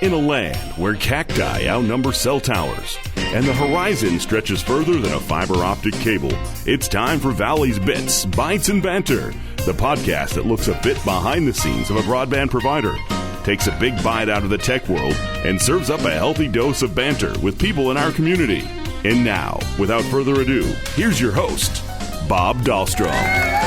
In a land where cacti outnumber cell towers and the horizon stretches further than a fiber optic cable, it's time for Valley's Bits, Bytes Banter, the podcast that looks a bit behind the scenes of a broadband provider, takes a big bite out of the tech world, and serves up a healthy dose of banter with people in our community. And now, without further ado, here's your host, Bob Dahlstrom.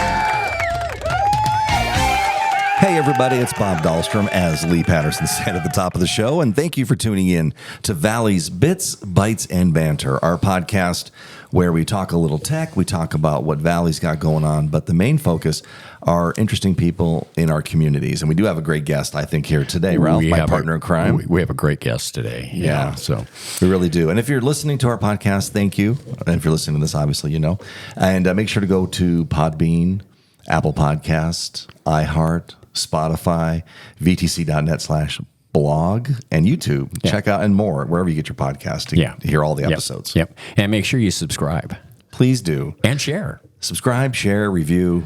Hey everybody, it's Bob Dahlstrom, as Lee Patterson said at the top of the show, and thank you for tuning in to Valley's Bits, Bytes, and Banter, our podcast where we talk a little tech, we talk about what Valley's got going on, but the main focus are interesting people in our communities. And we do have a great guest, I think, here today, Ralph, my partner in crime. We have a great guest today. Yeah, so we really do. And if you're listening to our podcast, thank you. And if you're listening to this, obviously, you know. And make sure to go to Podbean, Apple Podcast, iHeart, Spotify, vtc.net/blog, and YouTube. Yeah. Check out and more, wherever you get your podcast to hear all the episodes. Yep. And make sure you subscribe. Please do. And share. Subscribe, share, review,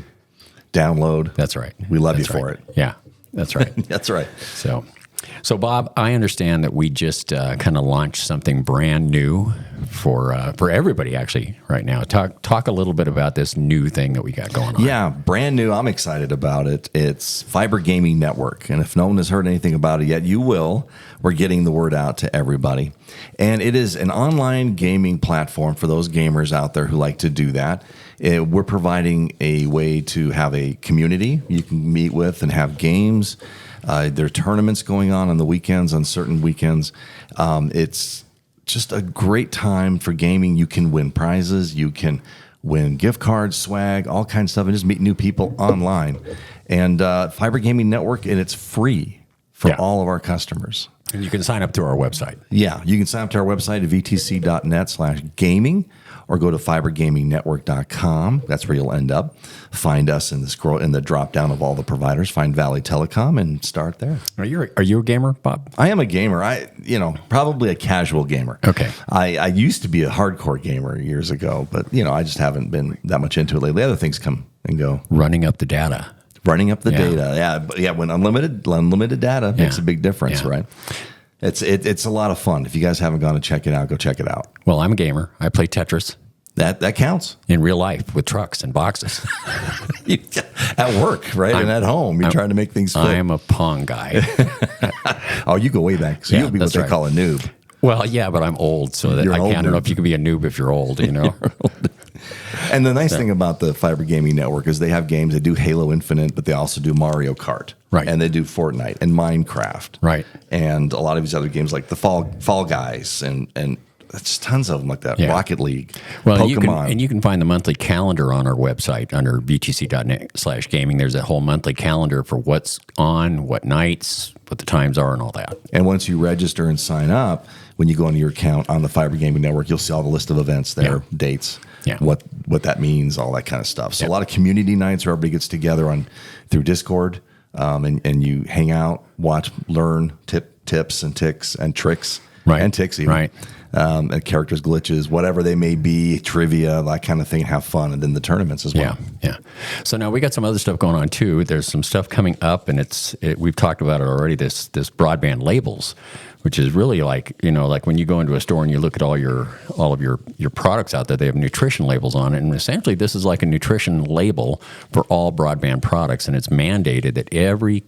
download. That's right. We love you for it. Yeah, that's right. That's right. So Bob, I understand that we just kind of launched something brand new for everybody actually right now. Talk a little bit about this new thing that we got going on. Yeah, brand new. I'm excited about it. It's Fiber Gaming Network. And if no one has heard anything about it yet, you will. We're getting the word out to everybody. And it is an online gaming platform for those gamers out there who like to do that. We're providing a way to have a community you can meet with and have games. There are tournaments going on the weekends, on certain weekends. It's just a great time for gaming. You can win prizes. You can win gift cards, swag, all kinds of stuff, and just meet new people online. And Fiber Gaming Network, and it's free for all of our customers. And you can sign up to our website. Yeah, you can sign up to our website at vtc.net/gaming or go to fibergamingnetwork.com. That's where you'll end up. Find us in the drop down of all the providers. Find Valley Telecom and start there. Are you a gamer, Bob? I am a gamer. Probably a casual gamer. Okay. I used to be a hardcore gamer years ago, but I just haven't been that much into it lately. Other things come and go. Running up the data. Data. Yeah, when unlimited data makes a big difference, right? It's a lot of fun. If you guys haven't gone to check it out, go check it out. Well, I'm a gamer. I play Tetris. That counts. In real life with trucks and boxes. At work, right? And at home. You're trying to make things fit. I'm a Pong guy. Oh, you go way back. So you'll be what they call a noob. Well, yeah, but I'm old, so I don't know if you can be a noob if you're old, And the nice thing about the Fiber Gaming Network is they have games. They do Halo Infinite, but they also do Mario Kart. Right. And they do Fortnite and Minecraft. Right. And a lot of these other games like the Fall Guys and it's tons of them like that. Yeah. Rocket League, Pokemon. You can find the monthly calendar on our website under vtc.net/gaming. There's a whole monthly calendar for what's on, what nights, what the times are, and all that. And once you register and sign up, when you go into your account on the Fiber Gaming Network, you'll see all the list of events there, dates, what that means, all that kind of stuff. So a lot of community nights where everybody gets together through Discord, and you hang out, watch, learn tips and ticks and tricks, and ticks even. Right. And characters, glitches, whatever they may be, trivia, that kind of thing, have fun, and then the tournaments as well. Yeah. So now we got some other stuff going on too. There's some stuff coming up, and we've talked about it already. This broadband labels, which is really like when you go into a store and you look at all of your products out there, they have nutrition labels on it, and essentially this is like a nutrition label for all broadband products, and it's mandated that every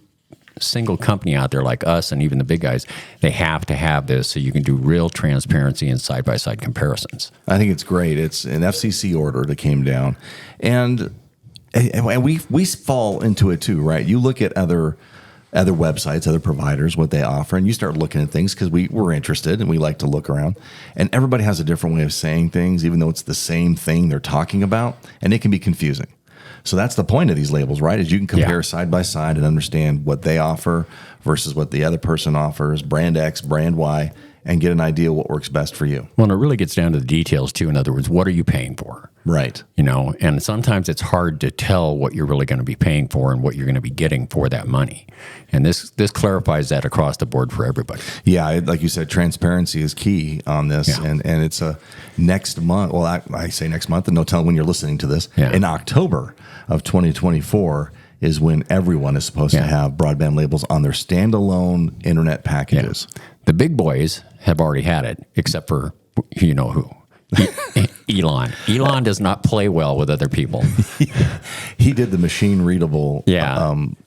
single company out there like us and even the big guys, they have to have this so you can do real transparency and side-by-side comparisons. I think it's great. It's an FCC order that came down, and we fall into it too, right? You look at other websites, other providers, what they offer, and you start looking at things because we're interested and we like to look around, and everybody has a different way of saying things, even though it's the same thing they're talking about, and it can be confusing. So that's the point of these labels, right? Is you can compare side by side and understand what they offer versus what the other person offers, brand X, brand Y, and get an idea what works best for you. Well, and it really gets down to the details too. In other words, what are you paying for? Right. And sometimes it's hard to tell what you're really going to be paying for and what you're going to be getting for that money. And this clarifies that across the board for everybody. Yeah, like you said, transparency is key on this. Yeah. And it's next month. Well, I say next month, and no telling when you're listening to this. Yeah. In October of 2024 is when everyone is supposed to have broadband labels on their standalone internet packages. Yeah. The big boys have already had it, except for you know who. Elon. Elon does not play well with other people. He did the machine readable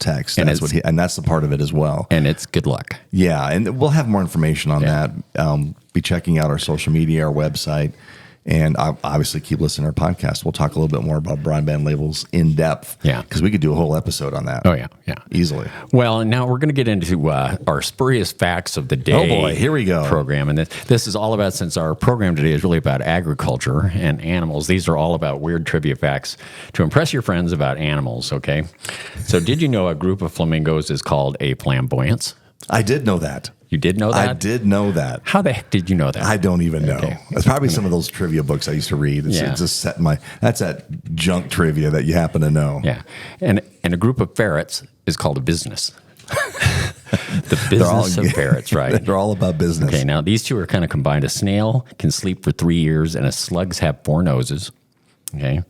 text, and that's the part of it as well. And it's good luck. Yeah, and we'll have more information on that. Be checking out our social media, our website, and obviously keep listening to our podcast. We'll talk a little bit more about broadband labels in depth. Yeah, because we could do a whole episode on that. Oh yeah, easily. Well, and now we're going to get into our spurious facts of the day. Oh boy, here we go. Program, and this is all about, since our program today is really about agriculture and animals. These are all about weird trivia facts to impress your friends about animals. Okay, so did you know a group of flamingos is called a flamboyance? I did know that. You did know that? I did know that. How the heck did you know that? I don't even know. Okay. It's probably some of those trivia books I used to read. It's just set in that's that junk trivia that you happen to know. Yeah. And a group of ferrets is called a business. The business of ferrets, right? They're all about business. Okay, now these two are kind of combined. A snail can sleep for 3 years, and a slugs have 4 noses. Okay.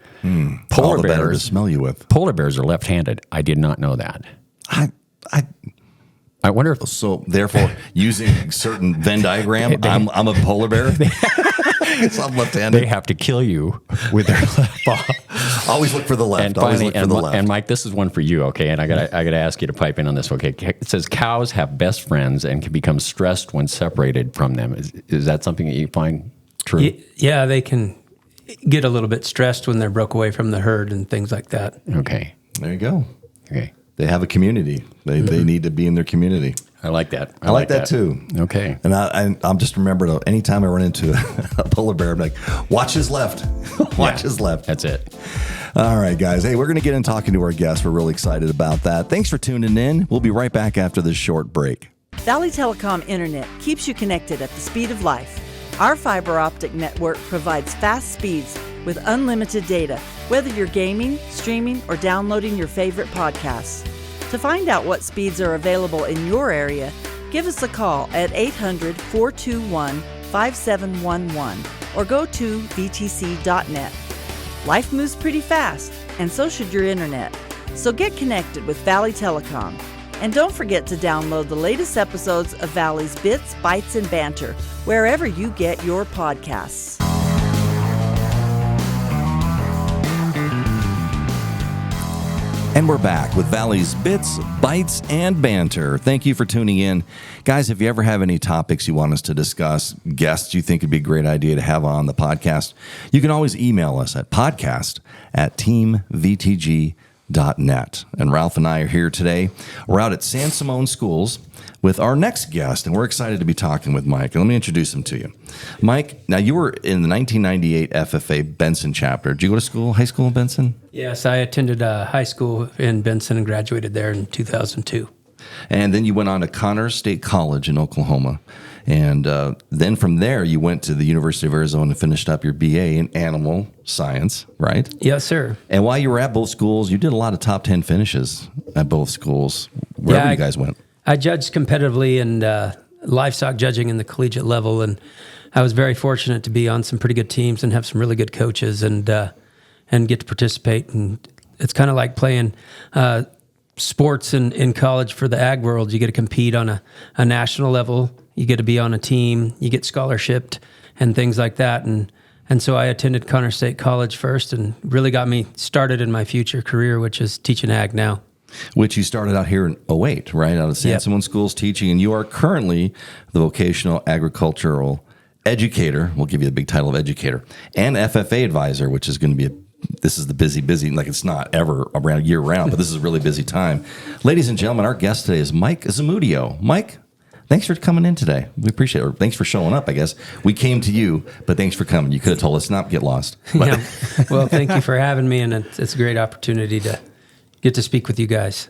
All the better to smell you with. Polar bears are left-handed. I did not know that. I wonder if... So, therefore, using certain Venn diagram, I'm a polar bear? So I'm left-handed? They have to kill you with their left paw. Always look for the left. And Mike, this is one for you, okay? And I gotta ask you to pipe in on this, okay? It says cows have best friends and can become stressed when separated from them. Is that something that you find true? Yeah, they can get a little bit stressed when they're broke away from the herd and things like that. Okay. There you go. Okay. They have a community. They need to be in their community. I like that. I like that too. Okay. And I'm just remember anytime I run into a polar bear, I'm like, watch his left. Watch his left. That's it. All right, guys. Hey, we're going to get in talking to our guests. We're really excited about that. Thanks for tuning in. We'll be right back after this short break. Valley Telecom Internet keeps you connected at the speed of life. Our fiber optic network provides fast speeds with unlimited data, whether you're gaming, streaming, or downloading your favorite podcasts. To find out what speeds are available in your area, give us a call at 800-421-5711 or go to vtc.net. Life moves pretty fast, and so should your internet. So get connected with Valley Telecom. And don't forget to download the latest episodes of Valley's Bits, Bytes, and Banter wherever you get your podcasts. And we're back with Valley's Bits, Bytes, and Banter. Thank you for tuning in. Guys, if you ever have any topics you want us to discuss, guests you think would be a great idea to have on the podcast, you can always email us at podcast@teamvtg.net. And Ralph and I are here today. We're out at San Simone Schools with our next guest, and we're excited to be talking with Mike. And let me introduce him to you. Mike, now you were in the 1998 FFA Benson chapter. Did you go to high school in Benson? Yes, I attended high school in Benson and graduated there in 2002. And then you went on to Connors State College in Oklahoma. And then from there, you went to the University of Arizona and finished up your BA in animal science, right? Yes, sir. And while you were at both schools, you did a lot of top 10 finishes at both schools, wherever you guys went. I judged competitively in livestock judging in the collegiate level, and I was very fortunate to be on some pretty good teams and have some really good coaches and get to participate. And it's kind of like playing sports in college for the ag world. You get to compete on a national level. You get to be on a team. You get scholarshiped and things like that. And so I attended Connors State College first and really got me started in my future career, which is teaching ag now. Which you started out here in 2008, right? Out of San Simone Schools teaching. And you are currently the vocational agricultural educator. We'll give you the big title of educator. And FFA advisor, which is going to be this is the busy, like it's not ever around year round, but this is a really busy time. Ladies and gentlemen, our guest today is Mike Zamudio. Mike, thanks for coming in today. We appreciate it. Or thanks for showing up, I guess. We came to you, but thanks for coming. You could have told us not to get lost. Yeah. Well, thank you for having me, and it's a great opportunity to get to speak with you guys.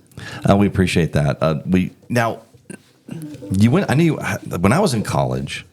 We appreciate that. You went. I knew when I was in college,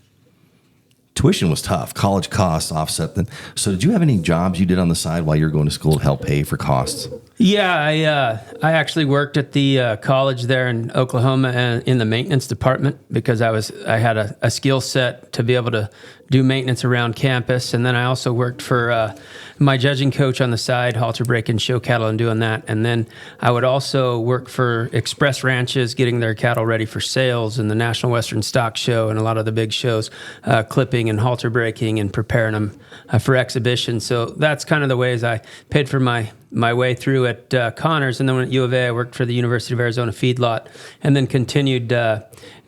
tuition was tough. College costs offset them. So did you have any jobs you did on the side while you were going to school to help pay for costs? Yeah, I actually worked at the college there in Oklahoma in the maintenance department because I had a skill set to be able to do maintenance around campus, and then I also worked for my judging coach on the side, halter breaking show cattle and doing that, and then I would also work for express ranches, getting their cattle ready for sales, and the National Western Stock Show and a lot of the big shows, clipping and halter breaking and preparing them for exhibition. So that's kind of the ways I paid for my way through at Connors, and then at U of A, I worked for the University of Arizona feedlot, and then continued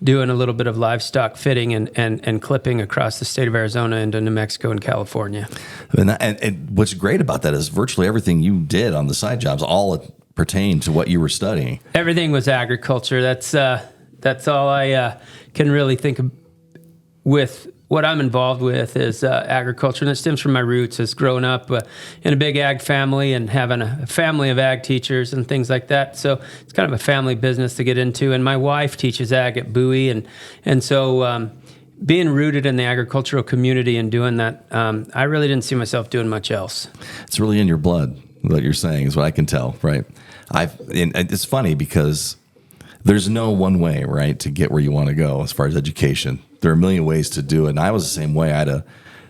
doing a little bit of livestock fitting and clipping across the state of Arizona into New Mexico and California. And what's great about that is virtually everything you did on the side jobs all pertained to what you were studying. Everything was agriculture. That's all I can really think of with. What I'm involved with is agriculture, and it stems from my roots as growing up in a big ag family and having a family of ag teachers and things like that. So it's kind of a family business to get into. And my wife teaches ag at Bowie, and so being rooted in the agricultural community and doing that, I really didn't see myself doing much else. It's really in your blood. What you're saying is what I can tell, right? And it's funny because there's no one way, right, to get where you want to go as far as education. There are a million ways to do it, and I was the same way. I had to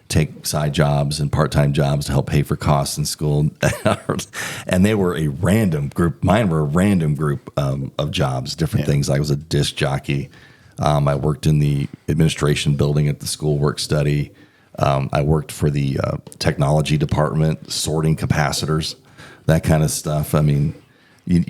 take side jobs and part-time jobs to help pay for costs in school, and they were a random group. Mine were a random group of jobs, different things. I was a disc jockey. I worked in the administration building at the school work study. I worked for the technology department, sorting capacitors, that kind of stuff. I mean,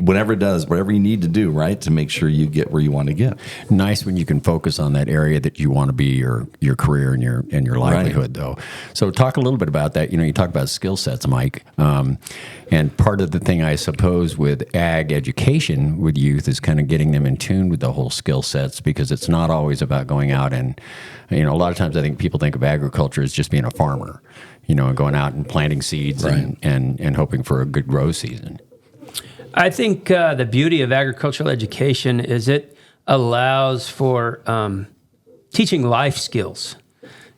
whatever you need to do, right, to make sure you get where you want to get. Nice when you can focus on that area that you want to be your career and your livelihood, though. So talk a little bit about that. You talk about skill sets, Mike. And part of the thing, I suppose, with ag education with youth is kind of getting them in tune with the whole skill sets, because it's not always about going out and, a lot of times I think people think of agriculture as just being a farmer, and going out and planting seeds and hoping for a good grow season. I think the beauty of agricultural education is it allows for teaching life skills,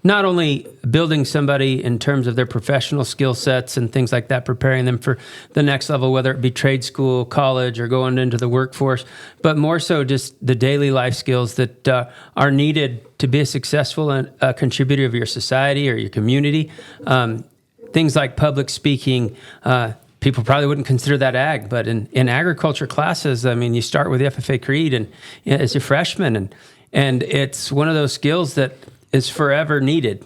not only building somebody in terms of their professional skill sets and things like that, preparing them for the next level, whether it be trade school, college, or going into the workforce, but more so just the daily life skills that are needed to be a successful and contributor of your society or your community. Things like public speaking. People probably wouldn't consider that ag, but in agriculture classes, I mean, you start with the FFA Creed and as a freshman, and it's one of those skills that is forever needed.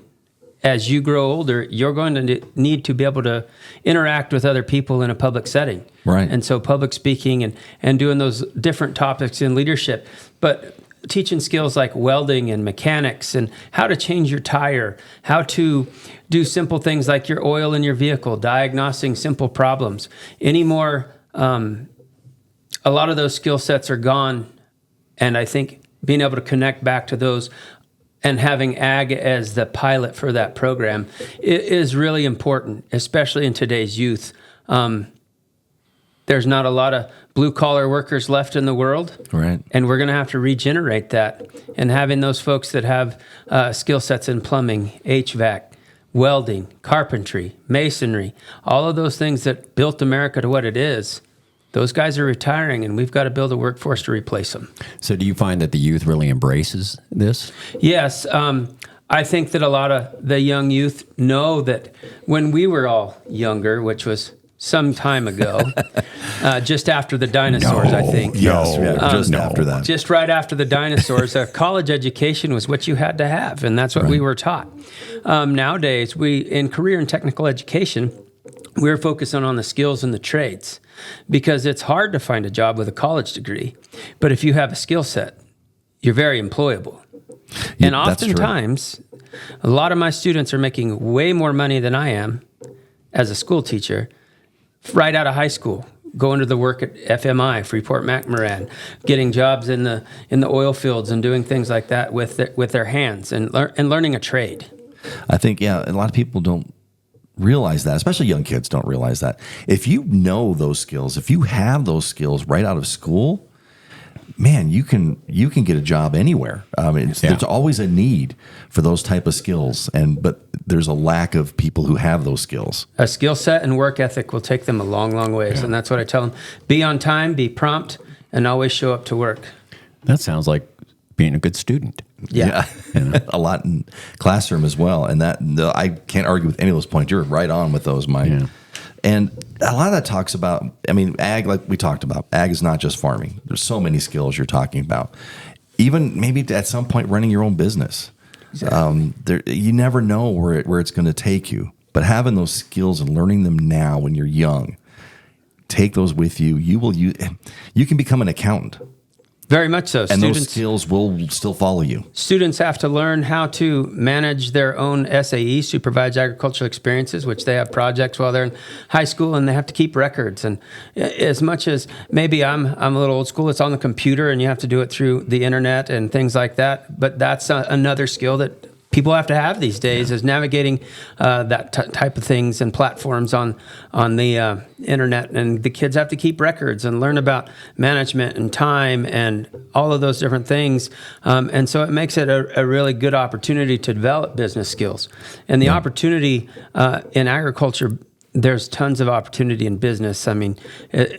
As you grow older, you're going to need to be able to interact with other people in a public setting. Right. And so public speaking and doing those different topics in leadership, but teaching skills like welding and mechanics and how to change your tire, how to do simple things like your oil in your vehicle, diagnosing simple problems. Anymore, a lot of those skill sets are gone, and I think being able to connect back to those and having ag as the pilot for that program is really important, especially in today's youth. There's not a lot of blue-collar workers left in the world, right? And we're going to have to regenerate that. And having those folks that have skill sets in plumbing, HVAC, welding, carpentry, masonry, all of those things that built America to what it is, those guys are retiring, and we've got to build a workforce to replace them. So do you find that the youth really embraces this? Yes. I think that a lot of the young youth know that when we were all younger, which was some time ago, just after the dinosaurs, I think. After that. Just right after the dinosaurs, college education was what you had to have, and that's what we were taught. Nowadays, in career and technical education, we're focusing on the skills and the trades, because it's hard to find a job with a college degree. But if you have a skill set, you're very employable. And oftentimes, a lot of my students are making way more money than I am as a school teacher right out of high school, going to the work at FMI, Freeport-McMoran, getting jobs in the oil fields and doing things like that with their hands and learning a trade. I think, a lot of people don't realize that, especially young kids don't realize that. If you know those skills, if you have those skills right out of school, man, you can get a job anywhere. There's always a need for those type of skills, but there's a lack of people who have those skills. A skill set and work ethic will take them a long, long ways, and that's what I tell them: be on time, be prompt, and always show up to work. That sounds like being a good student. Yeah. A lot in classroom as well, and I can't argue with any of those points. You're right on with those, Mike. Yeah. And a lot of that talks about, ag, like we talked about, ag is not just farming. There's so many skills you're talking about. Even maybe at some point running your own business. Exactly. You never know where it's going to take you. But having those skills and learning them now when you're young, take those with you. You can become an accountant. Very much so. And those skills will still follow you. Students have to learn how to manage their own SAE, supervised agricultural experiences, which they have projects while they're in high school, and they have to keep records. And as much as maybe I'm a little old school, it's on the computer, and you have to do it through the internet and things like that. But that's another skill that people have to have these days, is navigating that type of things and platforms on the internet. And the kids have to keep records and learn about management and time and all of those different things. And so it makes it a really good opportunity to develop business skills. And the opportunity in agriculture, there's tons of opportunity in business. I mean,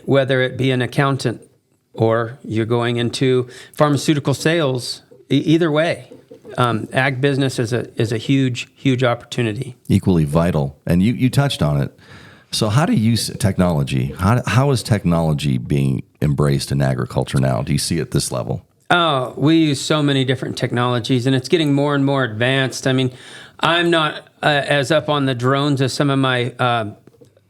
whether it be an accountant or you're going into pharmaceutical sales, either way. Ag business is a huge opportunity. Equally vital. And you touched on it. So how do you use technology? How is technology being embraced in agriculture now? Do you see it at this level? Oh, we use so many different technologies, and it's getting more and more advanced. I mean, I'm not as up on the drones as some of my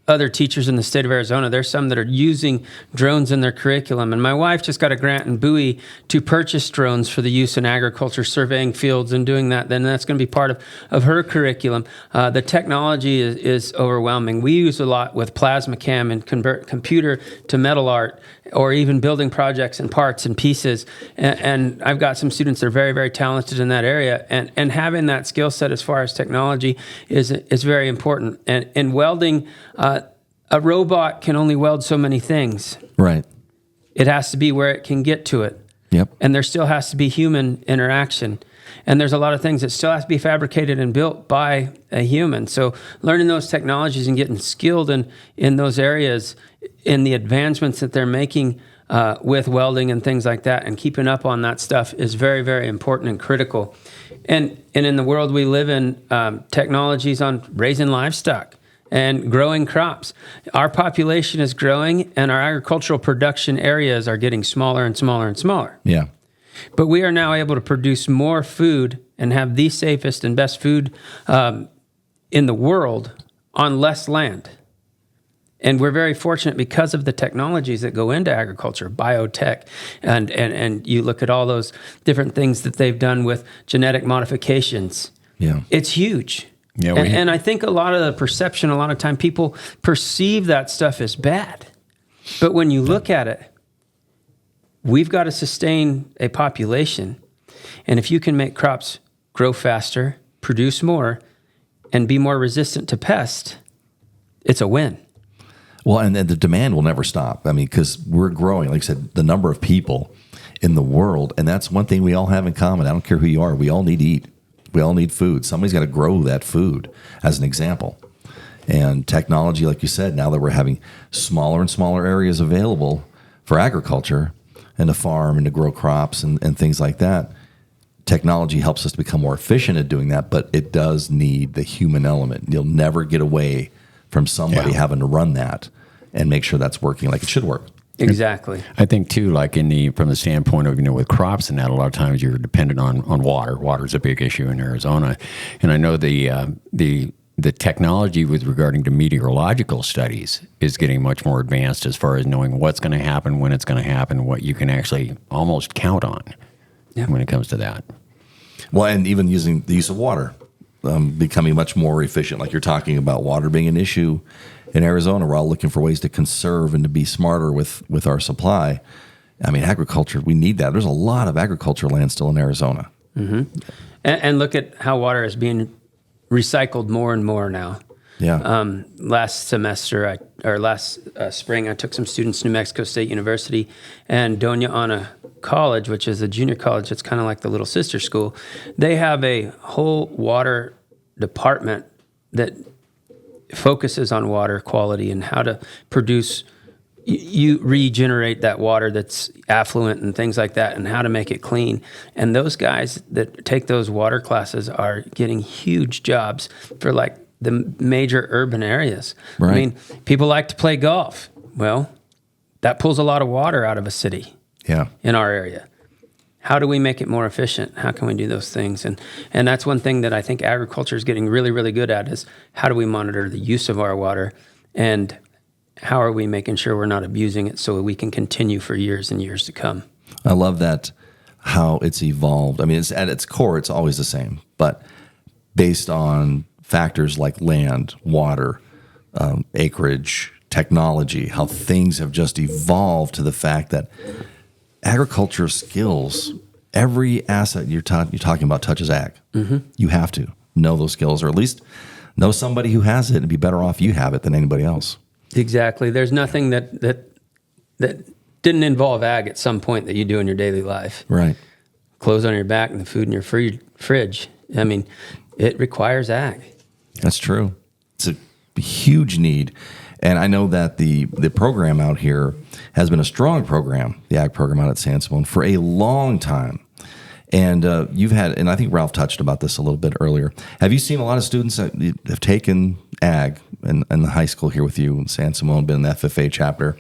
other teachers in the state of Arizona. There's some that are using drones in their curriculum. And my wife just got a grant in Bowie to purchase drones for the use in agriculture, surveying fields and doing that. Then that's going to be part of her curriculum. The technology is overwhelming. We use a lot with plasma cam and convert computer to metal art, or even building projects and parts and pieces. And I've got some students that are very, very talented in that area. And having that skill set as far as technology is very important. And in welding, a robot can only weld so many things. Right. It has to be where it can get to it. Yep. And there still has to be human interaction. And there's a lot of things that still have to be fabricated and built by a human. So learning those technologies and getting skilled in those areas, in the advancements that they're making with welding and things like that, and keeping up on that stuff is very, very important and critical. And in the world we live in, technologies on raising livestock and growing crops. Our population is growing, and our agricultural production areas are getting smaller and smaller and smaller. Yeah. But we are now able to produce more food and have the safest and best food in the world on less land. And we're very fortunate because of the technologies that go into agriculture, biotech, and you look at all those different things that they've done with genetic modifications. Yeah. It's huge. Yeah, and I think a lot of the perception, a lot of time people perceive that stuff as bad. But when you look at it, we've got to sustain a population. And if you can make crops grow faster, produce more, and be more resistant to pests, it's a win. Well, and the demand will never stop. I mean, because we're growing, like I said, the number of people in the world, and that's one thing we all have in common. I don't care who you are. We all need to eat. We all need food. Somebody's got to grow that food, as an example. And technology, like you said, now that we're having smaller and smaller areas available for agriculture and to farm and to grow crops and things like that, technology helps us to become more efficient at doing that, but it does need the human element. You'll never get away from somebody having to run that and make sure that's working like it should work. Exactly. I think too, like from the standpoint of, with crops and that, a lot of times you're dependent on water. Water is a big issue in Arizona. And I know the technology with regarding to meteorological studies is getting much more advanced as far as knowing what's going to happen, when it's going to happen, what you can actually almost count on when it comes to that. Well, and even using the use of water, becoming much more efficient, like you're talking about water being an issue in Arizona. We're all looking for ways to conserve and to be smarter with our supply. I mean, agriculture, we need that. There's a lot of agriculture land still in Arizona. Mm-hmm. And look at how water is being recycled more and more now. Yeah. Last spring, I took some students to New Mexico State University and Doña Ana College, which is a junior college, it's kind of like the little sister school. They have a whole water department that focuses on water quality and how to produce, you regenerate that water that's affluent and things like that, and how to make it clean. And those guys that take those water classes are getting huge jobs for like the major urban areas. Right. I mean, people like to play golf. Well, that pulls a lot of water out of a city. Yeah. In our area. How do we make it more efficient? How can we do those things? And that's one thing that I think agriculture is getting really, really good at, is how do we monitor the use of our water, and how are we making sure we're not abusing it so we can continue for years and years to come? I love that, how it's evolved. I mean, it's, at its core, it's always the same, but based on factors like land, water, acreage, technology, how things have just evolved to the fact that agriculture skills, every asset you're talking about touches ag. Mm-hmm. You have to know those skills, or at least know somebody who has it, and be better off you have it than anybody else. Exactly. There's nothing that didn't involve ag at some point that you do in your daily life. Right. Clothes on your back and the food in your fridge. I mean, it requires ag. That's true. It's a huge need. And I know that the program out here has been a strong program, the ag program out at San Simon, for a long time. And you've had, and I think Ralph touched about this a little bit earlier. Have you seen a lot of students that have taken ag in the high school here with you in San Simon, been in the FFA chapter,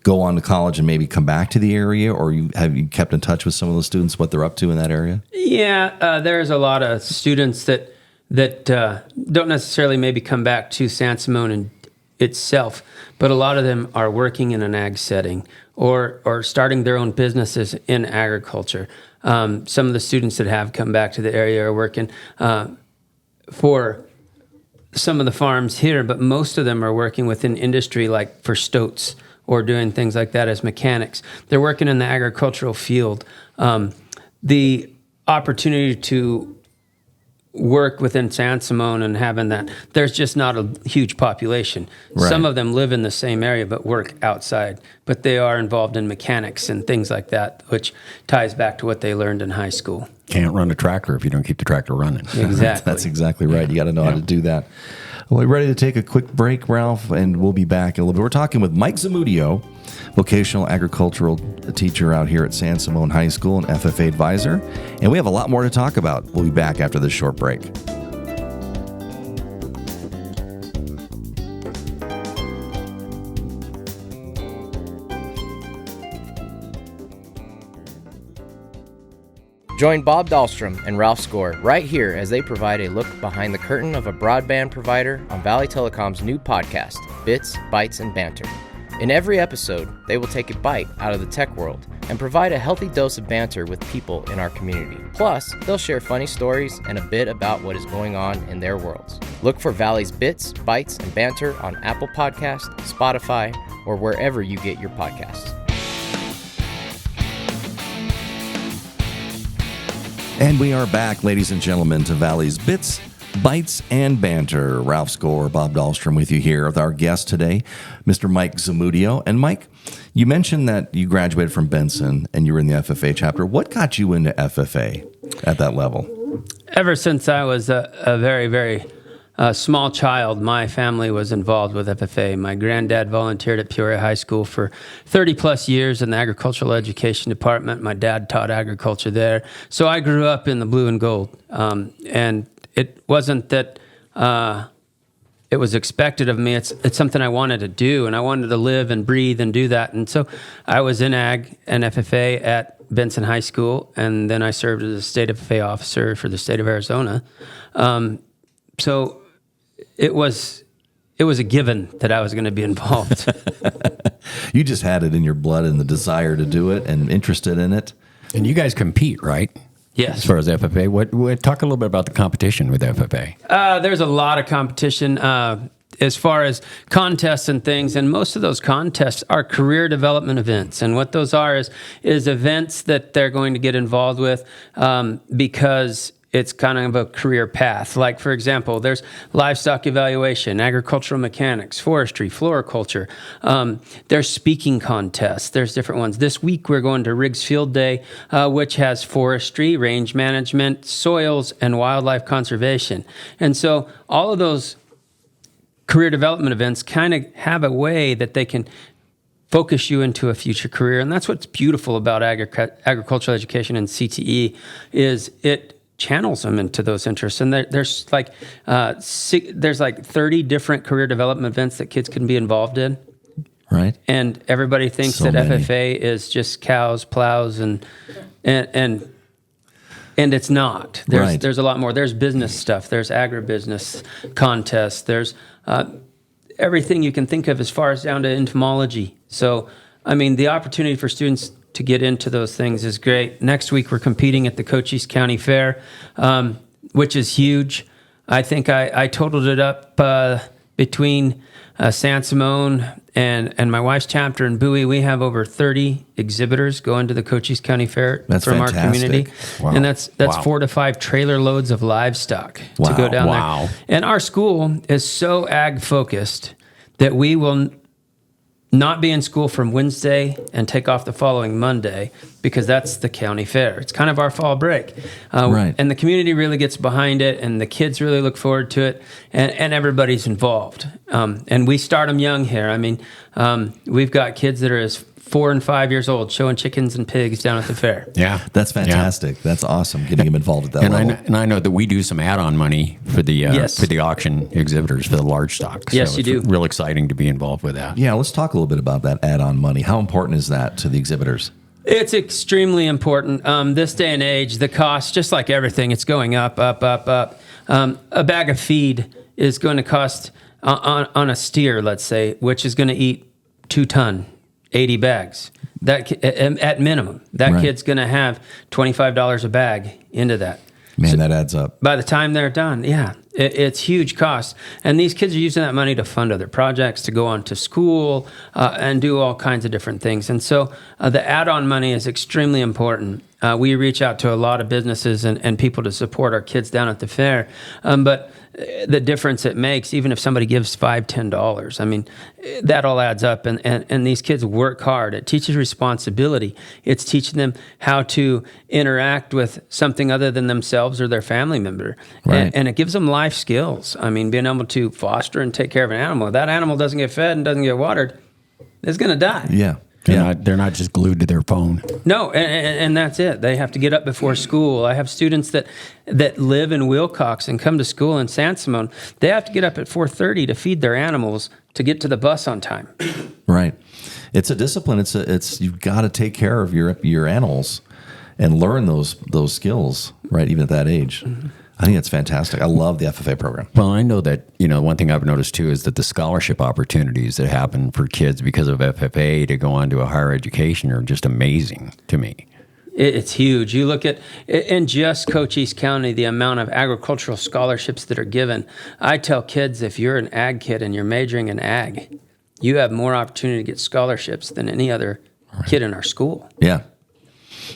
go on to college and maybe come back to the area, or have you kept in touch with some of those students, what they're up to in that area? Yeah, there's a lot of students that don't necessarily maybe come back to San Simon itself, but a lot of them are working in an ag setting or starting their own businesses in agriculture. Some of the students that have come back to the area are working for some of the farms here, but most of them are working within industry, like for stoats or doing things like that as mechanics. They're working in the agricultural field. The opportunity to work within San Simon and having that, there's just not a huge population. Right. Some of them live in the same area but work outside, but they are involved in mechanics and things like that, which ties back to what they learned in high school. Can't run a tractor if you don't keep the tractor running. Exactly. That's exactly right. You got to know how to do that. Well, we're ready to take a quick break, Ralph, and we'll be back in a little bit. We're talking with Mike Zamudio, vocational agricultural teacher out here at San Simon High School and FFA advisor. And we have a lot more to talk about. We'll be back after this short break. Join Bob Dahlstrom and Ralph Score right here as they provide a look behind the curtain of a broadband provider on Valley Telecom's new podcast, Bits, Bytes, and Banter. In every episode, they will take a bite out of the tech world and provide a healthy dose of banter with people in our community. Plus, they'll share funny stories and a bit about what is going on in their worlds. Look for Valley's Bits, Bytes, and Banter on Apple Podcasts, Spotify, or wherever you get your podcasts. And we are back, ladies and gentlemen, to Valley's Bits, Bytes, and Banter. Ralph Score, Bob Dahlstrom with you here with our guest today, Mr. Mike Zamudio. And Mike, you mentioned that you graduated from Benson and you were in the FFA chapter. What got you into FFA at that level? Ever since I was a very, very small child, my family was involved with FFA. My granddad volunteered at Peoria High School for 30 plus years in the agricultural education department. My dad taught agriculture there. So I grew up in the blue and gold. And it wasn't that it was expected of me. It's something I wanted to do, and I wanted to live and breathe and do that. And so I was in ag and FFA at Benson High School, and then I served as a state FFA officer for the state of Arizona. So it was a given that I was going to be involved. You just had it in your blood and the desire to do it and interested in it. And you guys compete, right? Yes. As far as FFA, what talk a little bit about the competition with FFA. There's a lot of competition as far as contests and things, and most of those contests are career development events. And what those are is events that they're going to get involved with because it's kind of a career path. Like, for example, there's livestock evaluation, agricultural mechanics, forestry, floriculture. There's speaking contests. There's different ones. This week, we're going to Riggs Field Day, which has forestry, range management, soils, and wildlife conservation. And so all of those career development events kind of have a way that they can focus you into a future career. And that's what's beautiful about agricultural education and CTE is it channels them into those interests. And there's like 30 different career development events that kids can be involved in. Right. And everybody thinks that many. FFA is just cows, plows, and it's not. There's a lot more. There's business stuff. There's Agra-Business contests. There's everything you can think of as far as down to entomology. So, I mean, the opportunity for students to get into those things is great. Next week, we're competing at the Cochise County Fair, which is huge. I think I totaled it up between San Simon and my wife's chapter in Bowie. We have over 30 exhibitors going to the Cochise County Fair from fantastic. Our community. Wow. And that's 4 to 5 trailer loads of livestock to go down there. And our school is so ag focused that we will not be in school from Wednesday and take off the following Monday because that's the county fair. It's kind of our fall break. Right. And the community really gets behind it, and the kids really look forward to it, and everybody's involved. And we start them young here. I mean, we've got kids that are as 4 and 5 years old showing chickens and pigs down at the fair. Yeah. That's fantastic. Yeah. That's awesome, getting them involved at that level. And I know that we do some add-on money for the auction exhibitors for the large stock. So yes, you do. It's real exciting to be involved with that. Yeah, let's talk a little bit about that add-on money. How important is that to the exhibitors? It's extremely important. This day and age, the cost, just like everything, it's going up. A bag of feed is going to cost, on a steer, let's say, which is going to eat 2 ton, 80 bags. That at minimum, that kid's going to have $25 a bag into that. Man, that adds up. By the time they're done, it's huge cost. And these kids are using that money to fund other projects, to go on to school, and do all kinds of different things. And so the add-on money is extremely important. We reach out to a lot of businesses and people to support our kids down at the fair. But the difference it makes, even if somebody gives $5, $10, I mean, that all adds up. And these kids work hard. It teaches responsibility. It's teaching them how to interact with something other than themselves or their family member. Right. And it gives them life skills. I mean, being able to foster and take care of an animal. If that animal doesn't get fed and doesn't get watered, it's going to die. Yeah. They're not just glued to their phone. No, and that's it. They have to get up before school. I have students that live in Wilcox and come to school in San Simon. They have to get up at 4:30 to feed their animals to get to the bus on time. Right. It's a discipline. It's you've got to take care of your animals and learn those skills, right, even at that age. Mm-hmm. I think that's fantastic. I love the FFA program. Well, I know that, one thing I've noticed too is that the scholarship opportunities that happen for kids because of FFA to go on to a higher education are just amazing to me. It's huge. You look at, in just Cochise County, the amount of agricultural scholarships that are given. I tell kids, if you're an ag kid and you're majoring in ag, you have more opportunity to get scholarships than any other kid in our school. Yeah.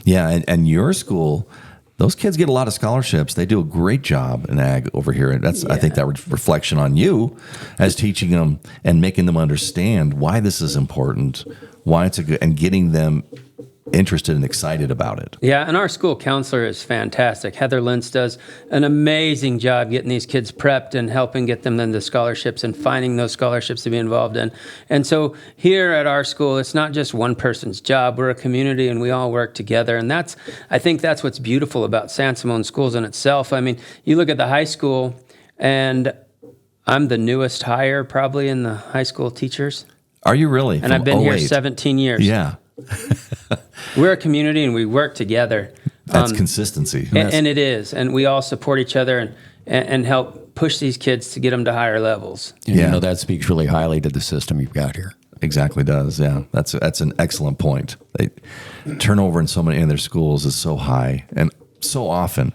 Yeah, and your school, those kids get a lot of scholarships. They do a great job in ag over here. And I think that reflection on you as teaching them and making them understand why this is important, why it's a good, and getting them interested and excited about it. Yeah, and our school counselor is fantastic. Heather Lentz does an amazing job getting these kids prepped and helping get them into scholarships and finding those scholarships to be involved in. And so here at our school, it's not just one person's job. We're a community and we all work together. And I think that's what's beautiful about San Simon Schools in itself. I mean, you look at the high school, and I'm the newest hire probably in the high school teachers. Are you really? And I've been here 17 years. Yeah. We're a community and we work together. That's consistency. And it is. And we all support each other and help push these kids to get them to higher levels. And that speaks really highly to the system you've got here. Exactly does. Yeah. That's an excellent point. Turnover in so many in their schools is so high and so often.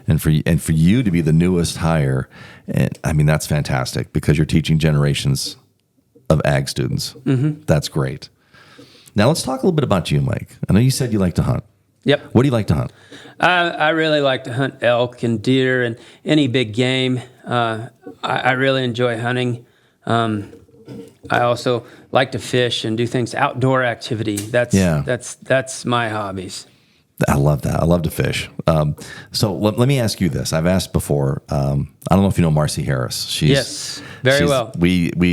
And for you to be the newest hire, I mean, that's fantastic because you're teaching generations of ag students. Mm-hmm. That's great. Now let's talk a little bit about you, Mike. I know you said you like to hunt. Yep. What do you like to hunt? I really like to hunt elk and deer and any big game. I really enjoy hunting. I also like to fish and do things outdoor activity. That's my hobbies. I love that. I love to fish. So let me ask you this. I've asked before. I don't know if you know Marcy Harris. Yes, very well.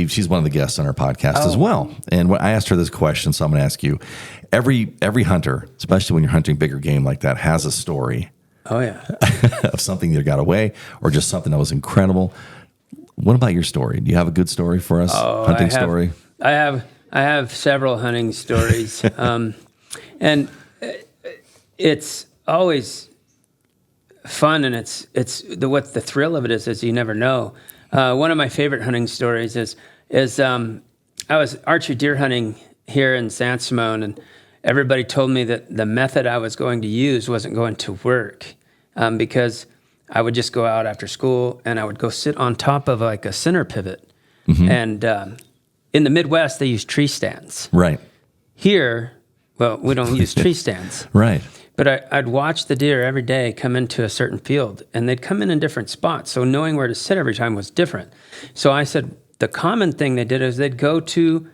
She's one of the guests on our podcast as well. And when I asked her this question, so I'm going to ask you. Every hunter, especially when you're hunting bigger game like that, has a story. Oh yeah, of something that got away or just something that was incredible. What about your story? Do you have a good story for us? Hunting story? I have several hunting stories, and it's always fun, and what the thrill of it is you never know. One of my favorite hunting stories is I was archery deer hunting here in San Simon, and everybody told me that the method I was going to use wasn't going to work because I would just go out after school and I would go sit on top of like a center pivot. Mm-hmm. And in the Midwest, they use tree stands. Right. Here, well, we don't use tree stands. Right. But I'd watch the deer every day come into a certain field, and they'd come in different spots. So knowing where to sit every time was different. So I said the common thing they did is they'd go to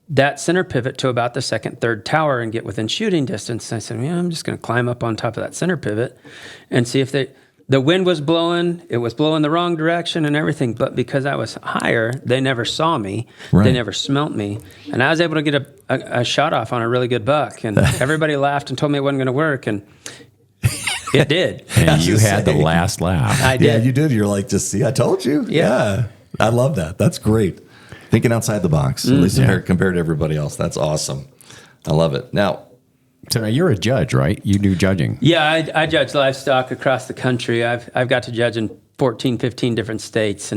that center pivot to about the second, third tower and get within shooting distance. And I said, I'm just going to climb up on top of that center pivot and see if the wind was blowing. It was blowing the wrong direction and everything. But because I was higher, they never saw me. Right. They never smelt me. And I was able to get a shot off on a really good buck. And everybody laughed and told me it wasn't going to work. And it did. And you had the last laugh. I did. Yeah, you did. You're like, just see, I told you. Yeah. I love that. That's great. Thinking outside the box, at least compared to everybody else. That's awesome. I love it. Now, so now you're a judge, right? You do judging. Yeah, I judge livestock across the country. I've got to judge in 14, 15 different states.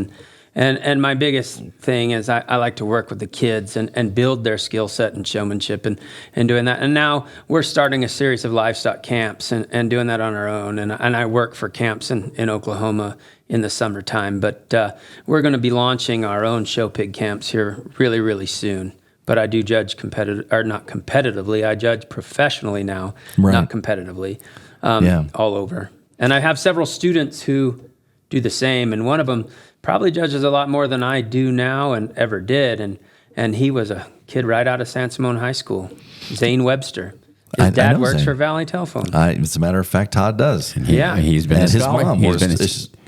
And my biggest thing is I like to work with the kids and build their skill set and showmanship and doing that. And now we're starting a series of livestock camps and doing that on our own. And I work for camps in Oklahoma in the summertime. But we're going to be launching our own show pig camps here really, really soon. But I do judge not competitively. I judge professionally now, not competitively, all over. And I have several students who do the same. And one of them probably judges a lot more than I do now and ever did. And he was a kid right out of San Simon High School, Zane Webster. His dad works for Valley Telephone. As a matter of fact, Todd does. He's been his mom.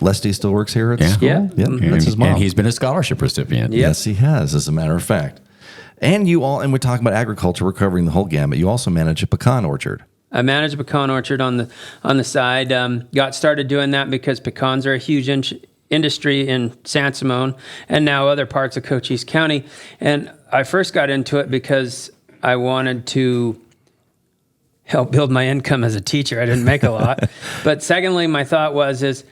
Leslie still works here at school. Yeah, that's his mom. And he's been a scholarship recipient. Yep. Yes, he has, as a matter of fact. And we're talking about agriculture. We're covering the whole gamut. You also manage a pecan orchard. I manage a pecan orchard on the side. Got started doing that because pecans are a huge industry in San Simon and now other parts of Cochise County. And I first got into it because I wanted to help build my income as a teacher. I didn't make a lot. But secondly, my thought was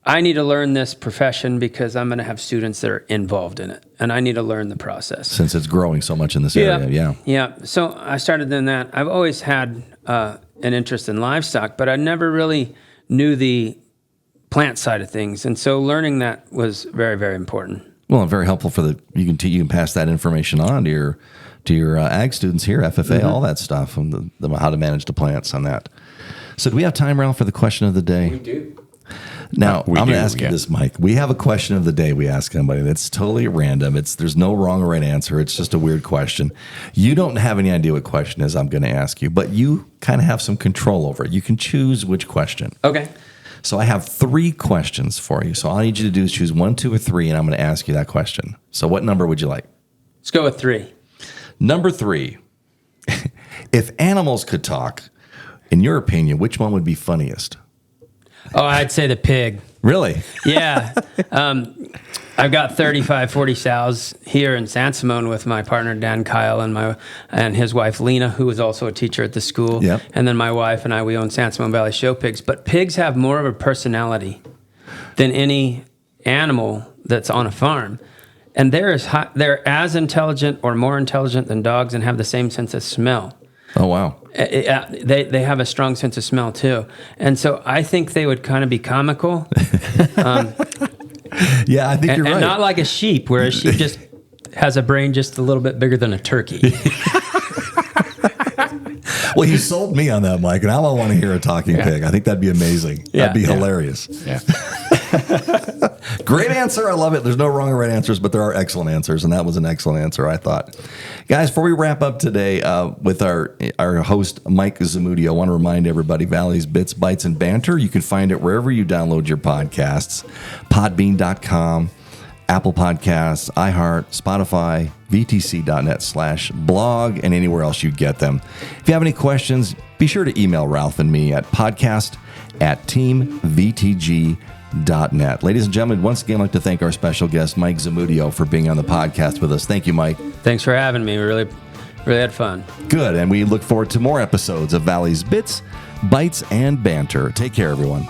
I need to learn this profession because I'm going to have students that are involved in it, and I need to learn the process. Since it's growing so much in this area, Yeah, so I started doing that. I've always had an interest in livestock, but I never really knew the plant side of things, and so learning that was very, very important. Well, and very helpful you can pass that information on to your ag students here, FFA, all that stuff, and how to manage the plants on that. So do we have time, Ralph, for the question of the day? We do. Now, I'm going to ask you this, Mike. We have a question of the day we ask somebody that's totally random. There's no wrong or right answer. It's just a weird question. You don't have any idea what question is I'm going to ask you, but you kind of have some control over it. You can choose which question. Okay. So I have 3 questions for you. So all I need you to do is choose 1, 2, or 3, and I'm going to ask you that question. So what number would you like? Let's go with 3. Number 3. If animals could talk, in your opinion, which one would be funniest? Oh, I'd say the pig. Really? Yeah. I've got 35, 40 sows here in San Simon with my partner, Dan Kyle, and his wife, Lena, who is also a teacher at the school. Yep. And then my wife and I, we own San Simon Valley Show Pigs. But pigs have more of a personality than any animal that's on a farm. And they're as intelligent or more intelligent than dogs and have the same sense of smell. Oh, wow. They have a strong sense of smell, too. And so I think they would kind of be comical. Yeah, I think you're right. And not like a sheep, where a sheep just has a brain just a little bit bigger than a turkey. Well, you sold me on that, Mike, and now I want to hear a talking pig. I think that'd be amazing. That'd be hilarious. Yeah. Great answer. I love it. There's no wrong or right answers, but there are excellent answers, and that was an excellent answer, I thought. Guys, before we wrap up today with our host, Mike Zamudio, I want to remind everybody, Valley's Bits, Bytes, and Banter. You can find it wherever you download your podcasts, podbean.com, Apple Podcasts, iHeart, Spotify, vtc.net/blog, and anywhere else you get them. If you have any questions, be sure to email Ralph and me at podcast@teamvtg.net. Ladies and gentlemen, once again, I'd like to thank our special guest, Mike Zamudio, for being on the podcast with us. Thank you, Mike. Thanks for having me. We really had fun. Good, and we look forward to more episodes of Valley's Bits, Bytes, and Banter. Take care, everyone.